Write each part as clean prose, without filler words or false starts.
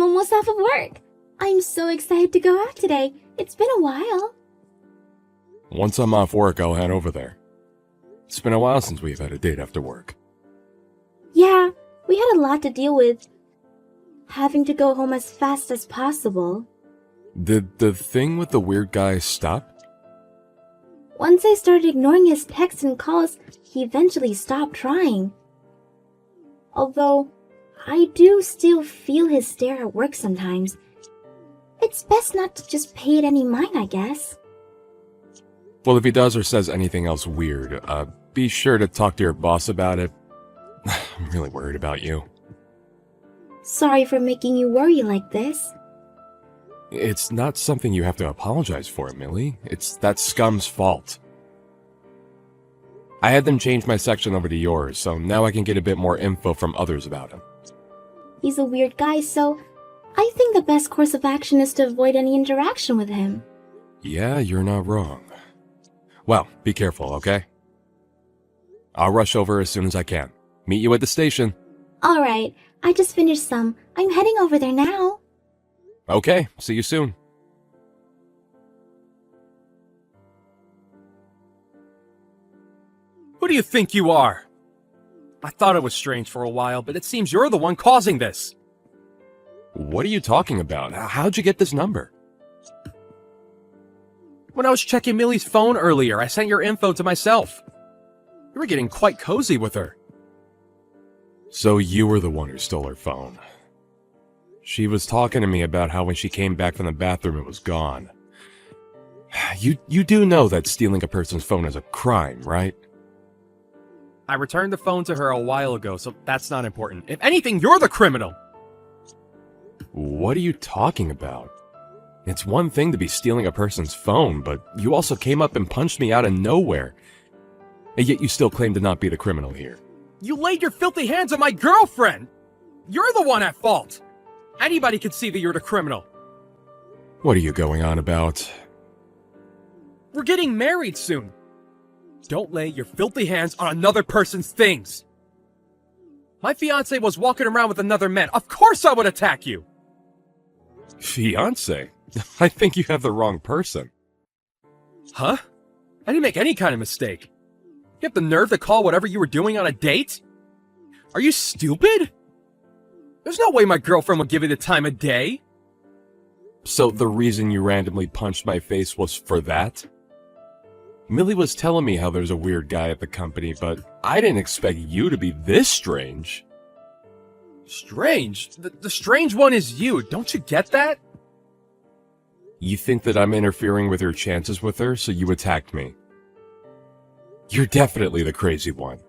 I'm almost off of work. I'm so excited to go out today. It's been a while. Once I'm off work, I'll head over there. It's been a while since we've had a date after work. Yeah, we had a lot to deal with. Having to go home as fast as possible. Did the thing with the weird guy stop? Once I started ignoring his texts and calls, he eventually stopped trying. Although, I do still feel his stare at work sometimes. It's best not to just pay it any mind, I guess. Well, if he does or says anything else weird, be sure to talk to your boss about it. I'm really worried about you. Sorry for making you worry like this. It's not something you have to apologize for, Millie. It's that scum's fault. I had them change my section over to yours, so now I can get a bit more info from others about him. He's a weird guy, so I think the best course of action is to avoid any interaction with him. Yeah, you're not wrong. Well, be careful, okay? I'll rush over as soon as I can. Meet you at the station. Alright, I just finished some. I'm heading over there now. Okay, see you soon. Who do you think you are? I thought it was strange for a while, but it seems you're the one causing this. What are you talking about? How'd you get this number? When I was checking Millie's phone earlier, I sent your info to myself. You were getting quite cozy with her. So you were the one who stole her phone. She was talking to me about how when she came back from the bathroom it was gone. You do know that stealing a person's phone is a crime, right? I returned the phone to her a while ago, so that's not important. If anything, you're the criminal! What are you talking about? It's one thing to be stealing a person's phone, but you also came up and punched me out of nowhere. And yet you still claim to not be the criminal here. You laid your filthy hands on my girlfriend! You're the one at fault! Anybody can see that you're the criminal. What are you going on about? We're getting married soon. Don't lay your filthy hands on another person's things. My fiancé was walking around with another man. Of course I would attack you! Fiancé? I think you have the wrong person. Huh? I didn't make any kind of mistake. You have the nerve to call whatever you were doing on a date? Are you stupid? There's no way my girlfriend would give you the time of day. So the reason you randomly punched my face was for that? Millie was telling me how there's a weird guy at the company, but I didn't expect you to be this strange. Strange? The strange one is you, don't you get that? You think that I'm interfering with your chances with her, so you attacked me. You're definitely the crazy one.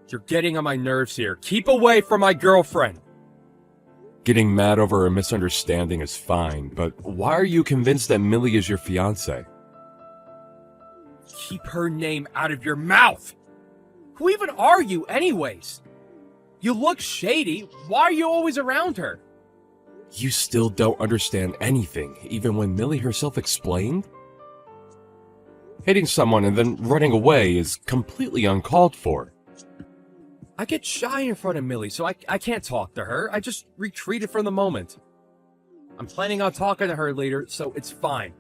You're getting on my nerves here. Keep away from my girlfriend. Getting mad over a misunderstanding is fine, but why are you convinced that Millie is your fiancé? Keep her name out of your mouth. Who even are you anyways? You look shady. Why are you always around her? You still don't understand anything, even when Millie herself explained? Hitting someone and then running away is completely uncalled for. I get shy in front of Millie, so I can't talk to her. I just retreated from the moment. I'm planning on talking to her later, so it's fine.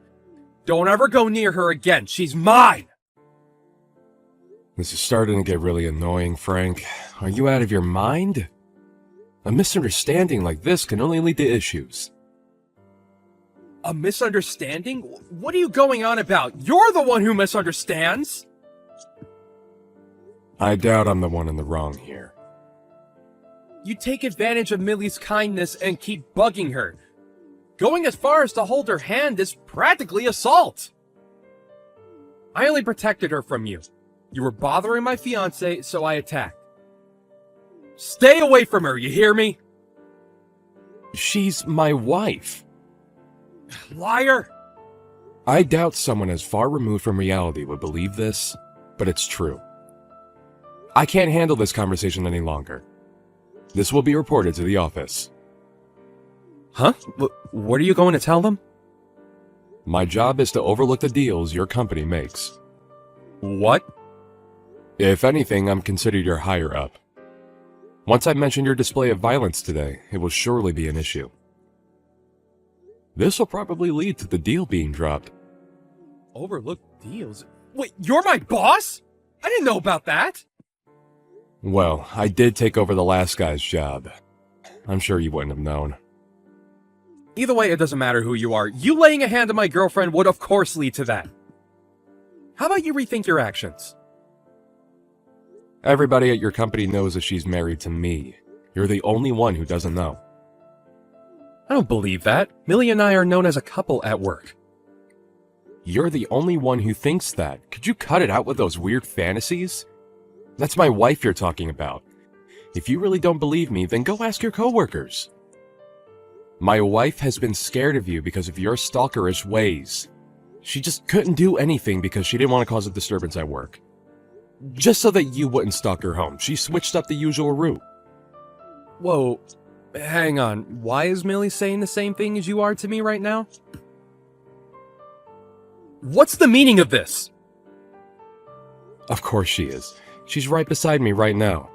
Don't ever go near her again. She's mine! This is starting to get really annoying, Frank. Are you out of your mind? A misunderstanding like this can only lead to issues. A misunderstanding? What are you going on about? You're the one who misunderstands! I doubt I'm the one in the wrong here. You take advantage of Millie's kindness and keep bugging her. Going as far as to hold her hand is practically assault. I only protected her from you. You were bothering my fiancé, so I attacked. Stay away from her, you hear me? She's my wife. Liar! I doubt someone as far removed from reality would believe this, but it's true. I can't handle this conversation any longer. This will be reported to the office. Huh? What are you going to tell them? My job is to overlook the deals your company makes. What? If anything, I'm considered your higher up. Once I mention your display of violence today, it will surely be an issue. This will probably lead to the deal being dropped. Overlooked deals? Wait, you're my boss? I didn't know about that! Well, I did take over the last guy's job. I'm sure you wouldn't have known. Either way, it doesn't matter who you are. You laying a hand on my girlfriend would of course lead to that. How about you rethink your actions? Everybody at your company knows that she's married to me. You're the only one who doesn't know. I don't believe that. Millie and I are known as a couple at work. You're the only one who thinks that. Could you cut it out with those weird fantasies? That's my wife you're talking about. If you really don't believe me, then go ask your coworkers. My wife has been scared of you because of your stalkerish ways. She just couldn't do anything because she didn't want to cause a disturbance at work. Just so that you wouldn't stalk her home, she switched up the usual route. Whoa, hang on. Why is Millie saying the same thing as you are to me right now? What's the meaning of this? Of course she is. She's right beside me right now.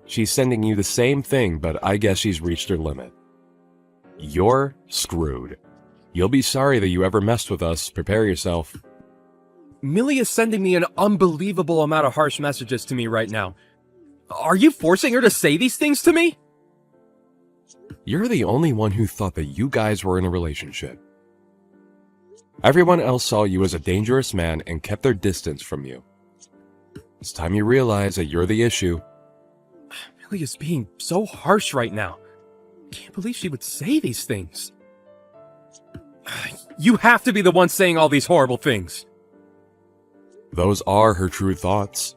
She's sending you the same thing, but I guess she's reached her limit. You're screwed. You'll be sorry that you ever messed with us. Prepare yourself. Millie is sending me an unbelievable amount of harsh messages to me right now. Are you forcing her to say these things to me? You're the only one who thought that you guys were in a relationship. Everyone else saw you as a dangerous man and kept their distance from you. It's time you realize that you're the issue. Millie is being so harsh right now. Can't believe she would say these things. You have to be the one saying all these horrible things. Those are her true thoughts.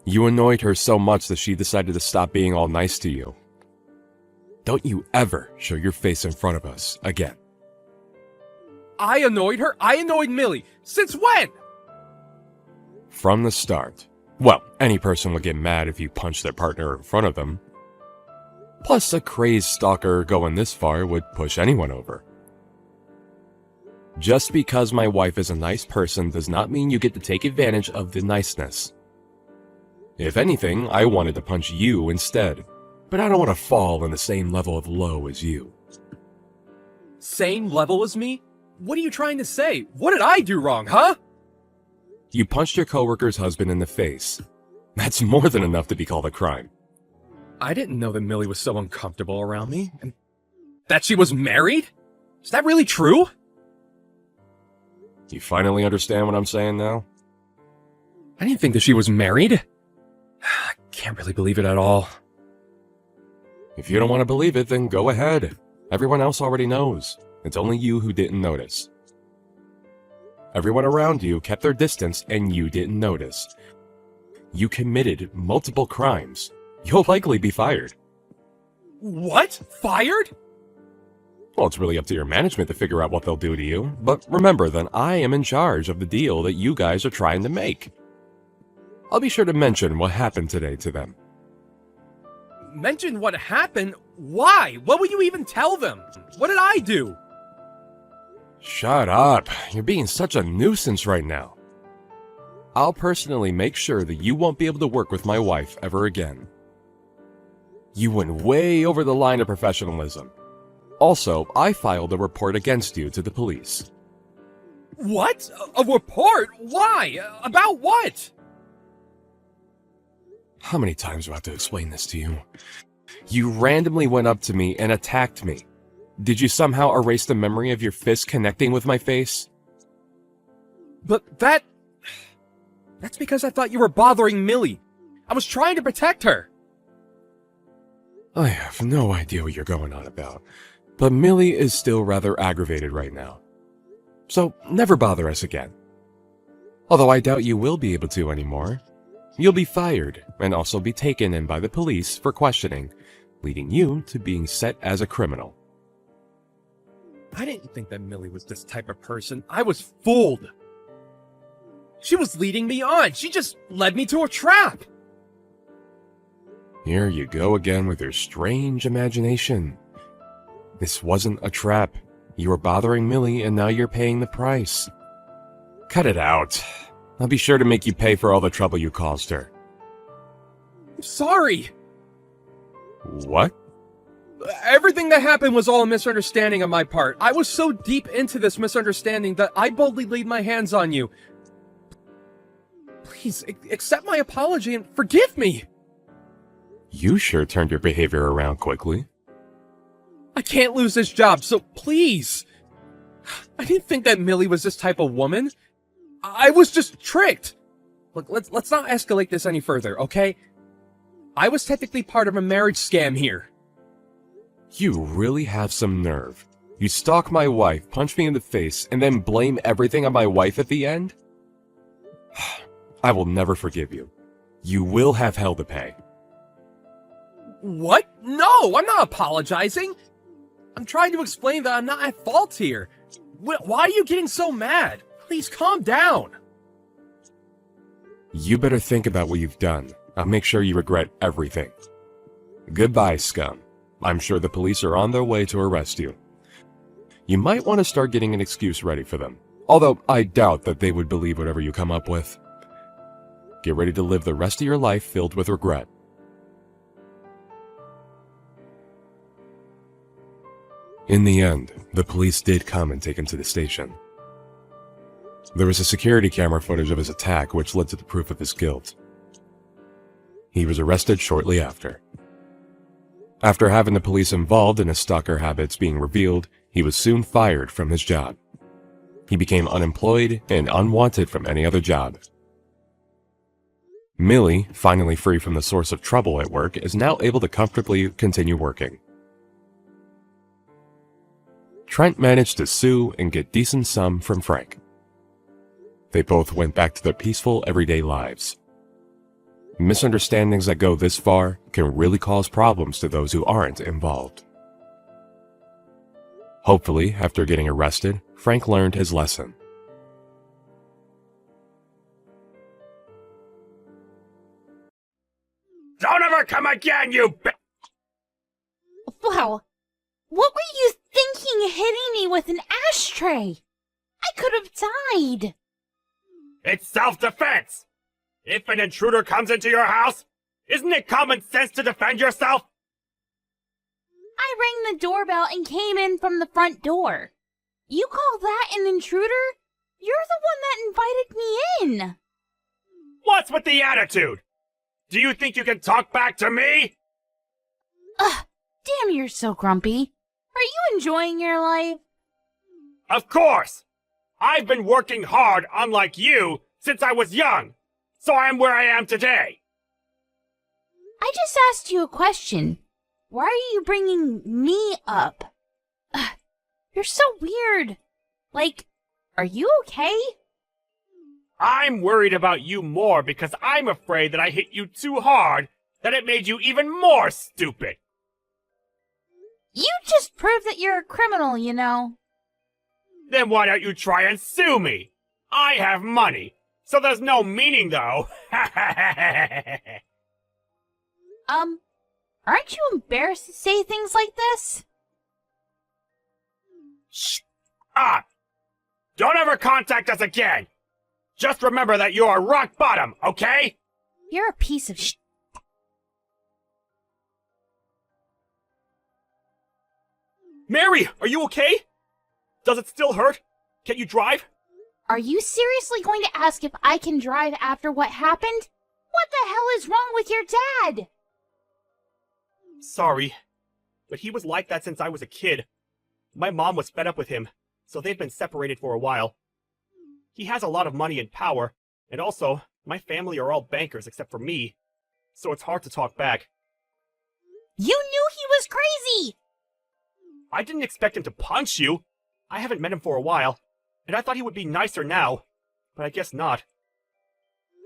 You annoyed her so much that she decided to stop being all nice to you. Don't you ever show your face in front of us again. I annoyed her? I annoyed Millie. Since when? From the start. Well, any person would get mad if you punched their partner in front of them. Plus, a crazed stalker going this far would push anyone over. Just because my wife is a nice person does not mean you get to take advantage of the niceness. If anything, I wanted to punch you instead, but I don't want to fall on the same level of low as you. Same level as me? What are you trying to say? What did I do wrong, huh? You punched your coworker's husband in the face. That's more than enough to be called a crime. I didn't know that Millie was so uncomfortable around me, and that she was married? Is that really true? You finally understand what I'm saying now? I didn't think that she was married. I can't really believe it at all. If you don't want to believe it, then go ahead. Everyone else already knows. It's only you who didn't notice. Everyone around you kept their distance and you didn't notice. You committed multiple crimes. You'll likely be fired. What? Fired? Well, it's really up to your management to figure out what they'll do to you. But remember that I am in charge of the deal that you guys are trying to make. I'll be sure to mention what happened today to them. Mention what happened? Why? What would you even tell them? What did I do? Shut up. You're being such a nuisance right now. I'll personally make sure that you won't be able to work with my wife ever again. You went way over the line of professionalism. Also, I filed a report against you to the police. What? A report? Why? About what? How many times do I have to explain this to you? You randomly went up to me and attacked me. Did you somehow erase the memory of your fist connecting with my face? But that's because I thought you were bothering Millie. I was trying to protect her. I have no idea what you're going on about, but Millie is still rather aggravated right now. So never bother us again. Although I doubt you will be able to anymore. You'll be fired and also be taken in by the police for questioning, leading you to being set as a criminal. I didn't think that Millie was this type of person. I was fooled. She was leading me on. She just led me to a trap. Here you go again with your strange imagination. This wasn't a trap. You were bothering Millie and now you're paying the price. Cut it out. I'll be sure to make you pay for all the trouble you caused her. I'm sorry. What? Everything that happened was all a misunderstanding on my part. I was so deep into this misunderstanding that I boldly laid my hands on you. Please, accept my apology and forgive me! You sure turned your behavior around quickly. I can't lose this job, so please! I didn't think that Millie was this type of woman. I was just tricked! Look, let's not escalate this any further, okay? I was technically part of a marriage scam here. You really have some nerve. You stalk my wife, punch me in the face, and then blame everything on my wife at the end? I will never forgive you. You will have hell to pay. What? No, I'm not apologizing. I'm trying to explain that I'm not at fault here. Why are you getting so mad? Please calm down. You better think about what you've done. I'll make sure you regret everything. Goodbye, scum. I'm sure the police are on their way to arrest you. You might want to start getting an excuse ready for them, although I doubt that they would believe whatever you come up with. Get ready to live the rest of your life filled with regret. In the end, the police did come and take him to the station. There was a security camera footage of his attack which led to the proof of his guilt. He was arrested shortly after. After having the police involved in his stalker habits being revealed, he was soon fired from his job. He became unemployed and unwanted from any other job. Millie, finally free from the source of trouble at work, is now able to comfortably continue working. Trent managed to sue and get decent sum from Frank. They both went back to their peaceful, everyday lives. Misunderstandings that go this far can really cause problems to those who aren't involved. Hopefully, after getting arrested, Frank learned his lesson. Don't ever come again, you Wow. What were you thinking hitting me with an ashtray? I could have died. It's self-defense! If an intruder comes into your house, isn't it common sense to defend yourself? I rang the doorbell and came in from the front door. You call that an intruder? You're the one that invited me in. What's with the attitude? Do you think you can talk back to me? Ugh, damn, you're so grumpy. Are you enjoying your life? Of course! I've been working hard, unlike you, since I was young, so I'm where I am today. I just asked you a question. Why are you bringing me up? Ugh, you're so weird. Like, are you okay? I'm worried about you more because I'm afraid that I hit you too hard, that it made you even more stupid. You just proved that you're a criminal, you know. Then why don't you try and sue me? I have money, so there's no meaning though. Aren't you embarrassed to say things like this? Shh! Ah! Don't ever contact us again! Just remember that you are rock bottom, okay? You're a piece of sh**. Mary, are you okay? Does it still hurt? Can you drive? Are you seriously going to ask if I can drive after what happened? What the hell is wrong with your dad? Sorry, but he was like that since I was a kid. My mom was fed up with him, so they've been separated for a while. He has a lot of money and power, and also, my family are all bankers except for me, so it's hard to talk back. You knew he was crazy! I didn't expect him to punch you. I haven't met him for a while, and I thought he would be nicer now, but I guess not.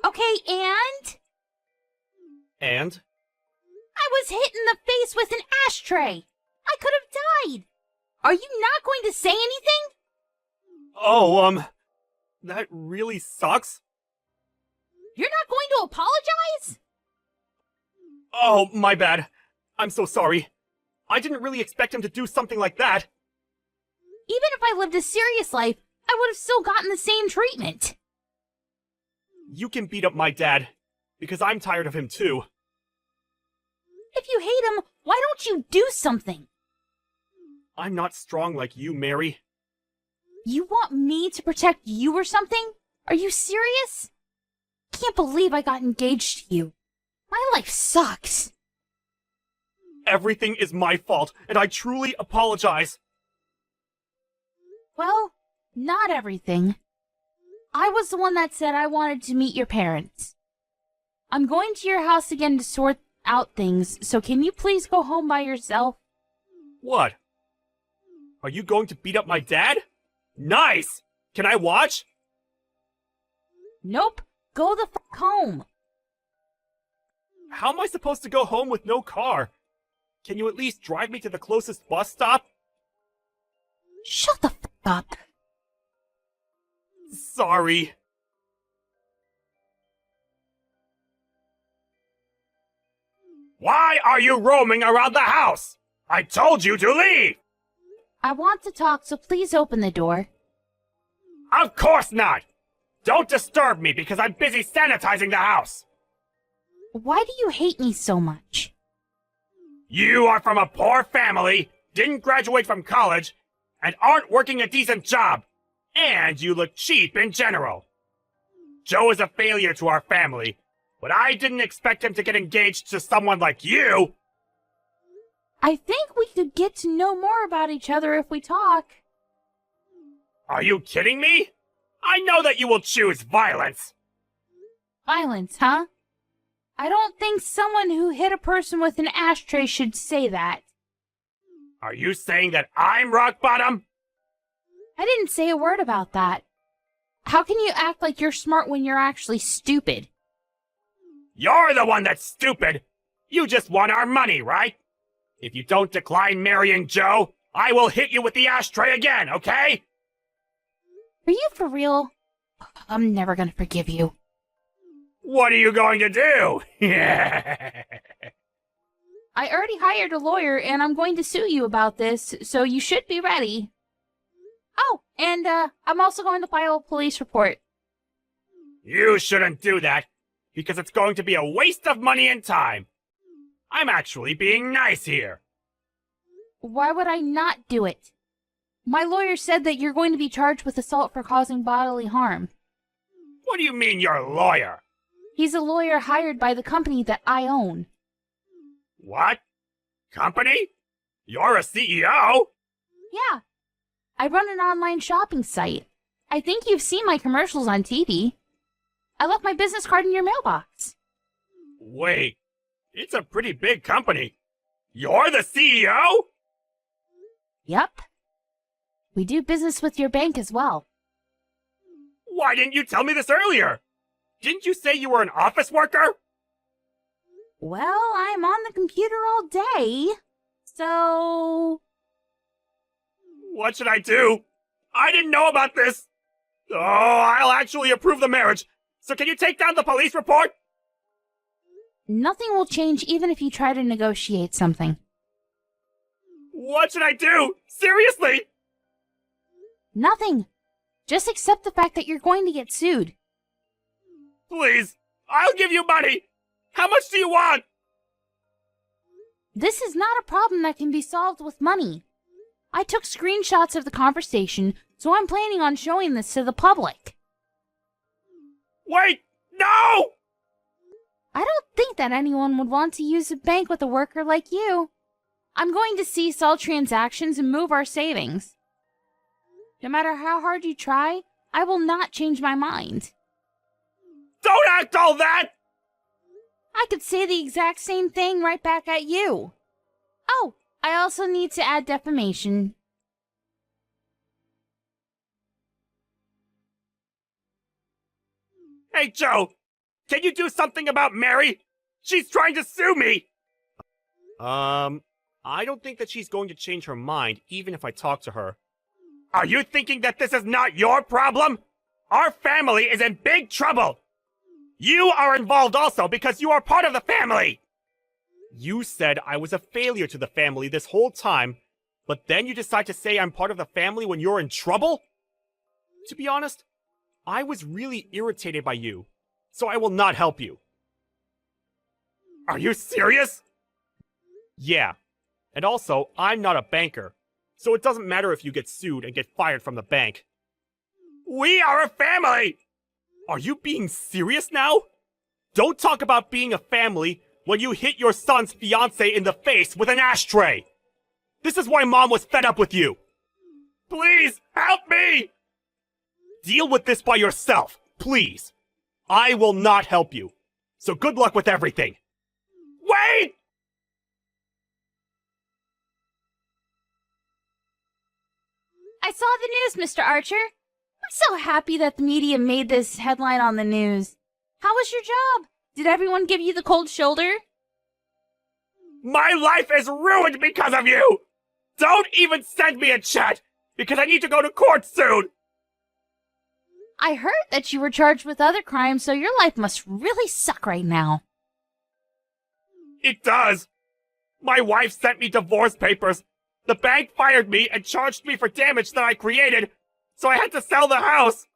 Okay, and? And? I was hit in the face with an ashtray. I could have died. Are you not going to say anything? Oh, that really sucks. You're not going to apologize? Oh, my bad. I'm so sorry. I didn't really expect him to do something like that. Even if I lived a serious life, I would have still gotten the same treatment. You can beat up my dad, because I'm tired of him too. If you hate him, Why don't you do something? I'm not strong like you, Mary. You want me to protect you or something? Are you serious? Can't believe I got engaged to you. My life sucks. Everything is my fault, and I truly apologize. Well, not everything. I was the one that said I wanted to meet your parents. I'm going to your house again to sort out things, so can you please go home by yourself? What? Are you going to beat up my dad? Nice! Can I watch? Nope. Go the f*** home. How am I supposed to go home with no car? Can you at least drive me to the closest bus stop? Shut the f*** up. Sorry. Why are you roaming around the house? I told you to leave! I want to talk, so please open the door. Of course not! Don't disturb me because I'm busy sanitizing the house! Why do you hate me so much? You are from a poor family, didn't graduate from college, and aren't working a decent job. And you look cheap in general. Joe is a failure to our family, but I didn't expect him to get engaged to someone like you! I think we could get to know more about each other if we talk. Are you kidding me? I know that you will choose violence! Violence, huh? I don't think someone who hit a person with an ashtray should say that. Are you saying that I'm rock bottom? I didn't say a word about that. How can you act like you're smart when you're actually stupid? You're the one that's stupid! You just want our money, right? If you don't decline marrying Joe, I will hit you with the ashtray again, okay? Are you for real? I'm never gonna forgive you. What are you going to do? I already hired a lawyer and I'm going to sue you about this, so you should be ready. Oh, and I'm also going to file a police report. You shouldn't do that, because it's going to be a waste of money and time. I'm actually being nice here. Why would I not do it? My lawyer said that you're going to be charged with assault for causing bodily harm. What do you mean you're a lawyer? He's a lawyer hired by the company that I own. What? Company? You're a CEO? Yeah. I run an online shopping site. I think you've seen my commercials on TV. I left my business card in your mailbox. Wait, it's a pretty big company. You're the CEO? Yep. We do business with your bank as well. Why didn't you tell me this earlier? Didn't you say you were an office worker? Well, I'm on the computer all day, so... What should I do? I didn't know about this. Oh, I'll actually approve the marriage. So can you take down the police report? Nothing will change even if you try to negotiate something. What should I do? Seriously? Nothing. Just accept the fact that you're going to get sued. Please, I'll give you money. How much do you want? This is not a problem that can be solved with money. I took screenshots of the conversation, so I'm planning on showing this to the public. Wait, no! I don't think that anyone would want to use a bank with a worker like you. I'm going to cease all transactions and move our savings. No matter how hard you try, I will not change my mind. Don't act all that! I could say the exact same thing right back at you. Oh, I also need to add defamation. Hey, Joe, can you do something about Mary? She's trying to sue me! I don't think that she's going to change her mind, even if I talk to her. Are you thinking that this is not your problem? Our family is in big trouble! You are involved also because you are part of the family! You said I was a failure to the family this whole time, but then you decide to say I'm part of the family when you're in trouble? To be honest, I was really irritated by you, so I will not help you. Are you serious? Yeah. And also, I'm not a banker, so it doesn't matter if you get sued and get fired from the bank. We are a family! Are you being serious now? Don't talk about being a family when you hit your son's fiancée in the face with an ashtray! This is why Mom was fed up with you! Please, help me! Deal with this by yourself, please. I will not help you. So good luck with everything. Wait! I saw the news, Mr. Archer. I'm so happy that the media made this headline on the news. How was your job? Did everyone give you the cold shoulder? My life is ruined because of you! Don't even send me a chat, because I need to go to court soon! I heard that you were charged with other crimes, so your life must really suck right now. It does! My wife sent me divorce papers. The bank fired me and charged me for damage that I created, so I had to sell the house!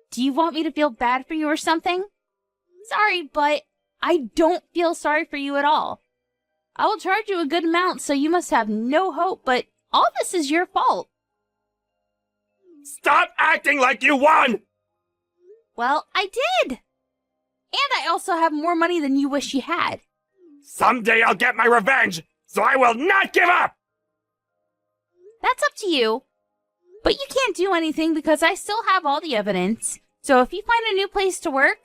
Do you want me to feel bad for you or something? Sorry, but I don't feel sorry for you at all. I will charge you a good amount, so you must have no hope, but all this is your fault. Stop acting like you won! Well, I did! And I also have more money than you wish you had. Someday I'll get my revenge, so I will not give up! That's up to you. But you can't do anything because I still have all the evidence. So if you find a new place to work,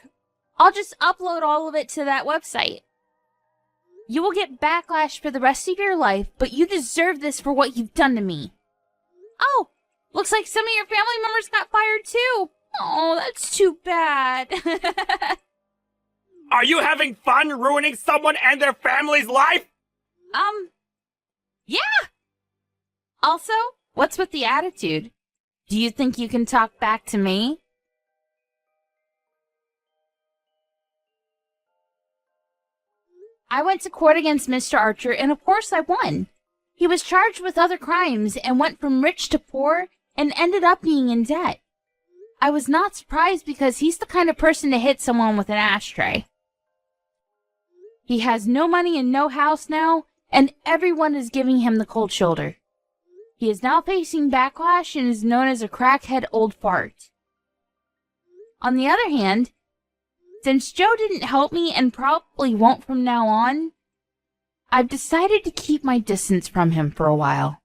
I'll just upload all of it to that website. You will get backlash for the rest of your life, but you deserve this for what you've done to me. Oh, looks like some of your family members got fired too. Oh, that's too bad. Are you having fun ruining someone and their family's life? Yeah. Also, what's with the attitude? Do you think you can talk back to me? I went to court against Mr. Archer, and of course I won. He was charged with other crimes and went from rich to poor and ended up being in debt. I was not surprised because he's the kind of person to hit someone with an ashtray. He has no money and no house now, and everyone is giving him the cold shoulder. He is now facing backlash and is known as a crackhead old fart. On the other hand, since Joe didn't help me and probably won't from now on, I've decided to keep my distance from him for a while.